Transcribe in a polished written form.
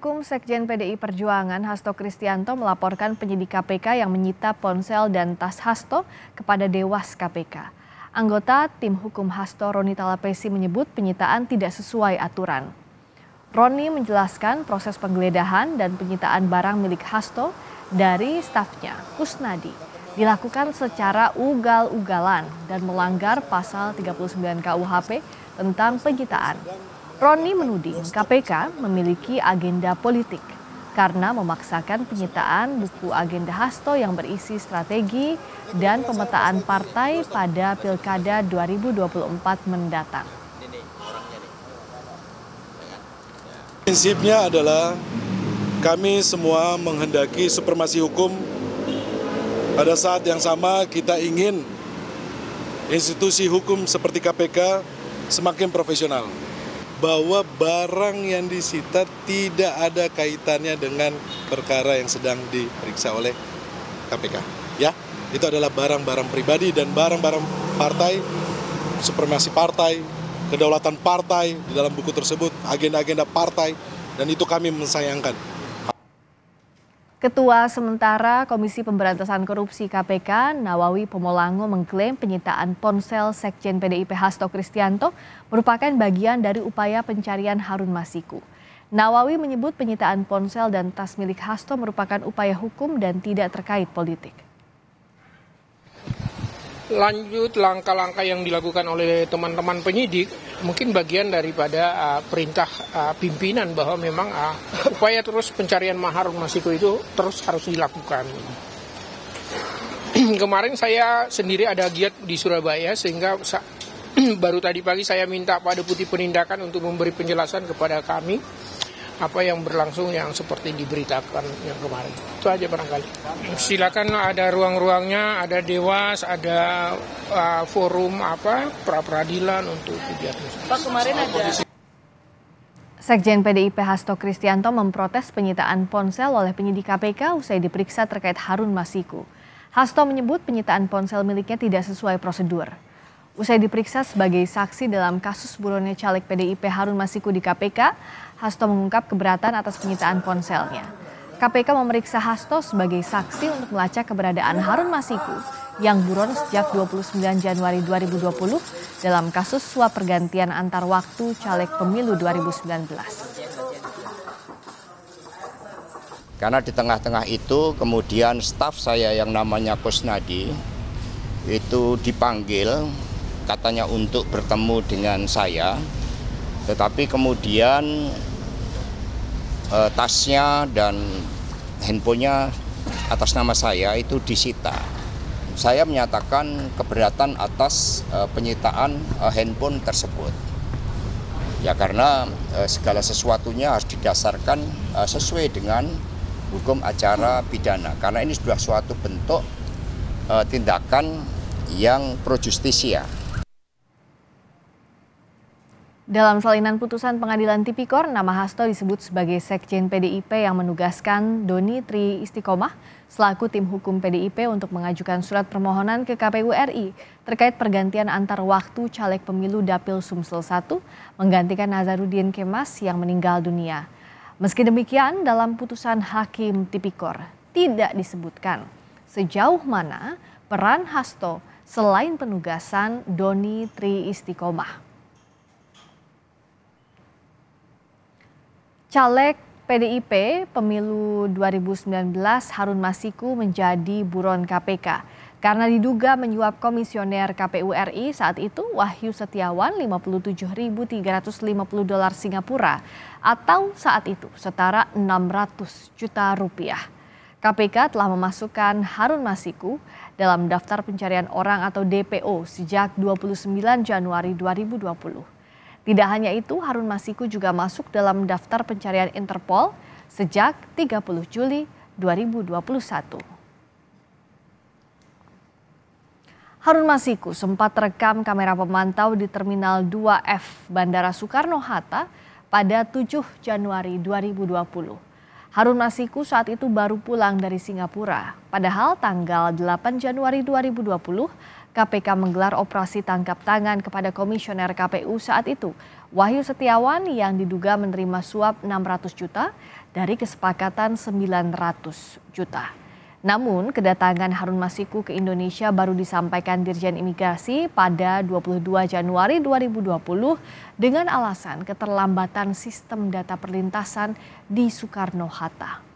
hukum Sekjen PDI Perjuangan Hasto Kristianto melaporkan penyidik KPK yang menyita ponsel dan tas Hasto kepada Dewas KPK. Anggota tim hukum Hasto Roni Talapesi menyebut penyitaan tidak sesuai aturan. Roni menjelaskan proses penggeledahan dan penyitaan barang milik Hasto dari stafnya Kusnadi dilakukan secara ugal-ugalan dan melanggar pasal 39 KUHP tentang penyitaan. Roni menuding KPK memiliki agenda politik karena memaksakan penyitaan buku agenda Hasto yang berisi strategi dan pemetaan partai pada Pilkada 2024 mendatang. Prinsipnya adalah kami semua menghendaki supremasi hukum. Pada saat yang sama kita ingin institusi hukum seperti KPK semakin profesional. Bahwa barang yang disita tidak ada kaitannya dengan perkara yang sedang diperiksa oleh KPK. Ya, itu adalah barang-barang pribadi dan barang-barang partai, supremasi partai, kedaulatan partai di dalam buku tersebut, agenda-agenda partai, dan itu kami mensayangkan. Ketua Sementara Komisi Pemberantasan Korupsi KPK, Nawawi Pomolango mengklaim penyitaan ponsel Sekjen PDIP Hasto Kristianto merupakan bagian dari upaya pencarian Harun Masiku. Nawawi menyebut penyitaan ponsel dan tas milik Hasto merupakan upaya hukum dan tidak terkait politik. Lanjut langkah-langkah yang dilakukan oleh teman-teman penyidik mungkin bagian daripada perintah pimpinan bahwa memang upaya terus pencarian Harun Masiku itu terus harus dilakukan. Kemarin saya sendiri ada giat di Surabaya sehingga baru tadi pagi saya minta Pak Deputi Penindakan untuk memberi penjelasan kepada kami apa yang berlangsung yang seperti diberitakan yang kemarin. Itu aja barangkali. Silakan, ada ruang-ruangnya, ada Dewas, ada forum pra-peradilan untuk kegiatan. Pak, kemarin ada Sekjen PDIP Hasto Kristianto memprotes penyitaan ponsel oleh penyidik KPK usai diperiksa terkait Harun Masiku. Hasto menyebut penyitaan ponsel miliknya tidak sesuai prosedur. Usai diperiksa sebagai saksi dalam kasus buronnya caleg PDIP Harun Masiku di KPK, Hasto mengungkap keberatan atas penyitaan ponselnya. KPK memeriksa Hasto sebagai saksi untuk melacak keberadaan Harun Masiku yang buron sejak 29 Januari 2020 dalam kasus suap pergantian antar waktu caleg pemilu 2019. Karena di tengah-tengah itu kemudian staf saya yang namanya Kusnadi itu dipanggil katanya untuk bertemu dengan saya, tetapi kemudian tasnya dan handphonenya atas nama saya itu disita. Saya menyatakan keberatan atas penyitaan handphone tersebut. Ya karena segala sesuatunya harus didasarkan sesuai dengan hukum acara pidana. Karena ini sudah suatu bentuk tindakan yang pro justisia. Dalam salinan putusan Pengadilan Tipikor, nama Hasto disebut sebagai Sekjen PDIP yang menugaskan Doni Tri Istiqomah selaku tim hukum PDIP untuk mengajukan surat permohonan ke KPU RI terkait pergantian antar waktu caleg pemilu Dapil Sumsel 1 menggantikan Nazarudin Kemas yang meninggal dunia. Meski demikian, dalam putusan Hakim Tipikor tidak disebutkan sejauh mana peran Hasto selain penugasan Doni Tri Istiqomah. Caleg PDIP pemilu 2019 Harun Masiku menjadi buron KPK karena diduga menyuap komisioner KPU RI saat itu Wahyu Setiawan $57.350 Singapura atau saat itu setara 600 juta rupiah. KPK telah memasukkan Harun Masiku dalam daftar pencarian orang atau DPO sejak 29 Januari 2020. Tidak hanya itu, Harun Masiku juga masuk dalam daftar pencarian Interpol sejak 30 Juli 2021. Harun Masiku sempat terekam kamera pemantau di Terminal 2F Bandara Soekarno-Hatta pada 7 Januari 2020. Harun Masiku saat itu baru pulang dari Singapura. Padahal tanggal 8 Januari 2020, KPK menggelar operasi tangkap tangan kepada komisioner KPU saat itu, Wahyu Setiawan, yang diduga menerima suap 600 juta dari kesepakatan 900 juta. Namun, kedatangan Harun Masiku ke Indonesia baru disampaikan Dirjen Imigrasi pada 22 Januari 2020 dengan alasan keterlambatan sistem data perlintasan di Soekarno-Hatta.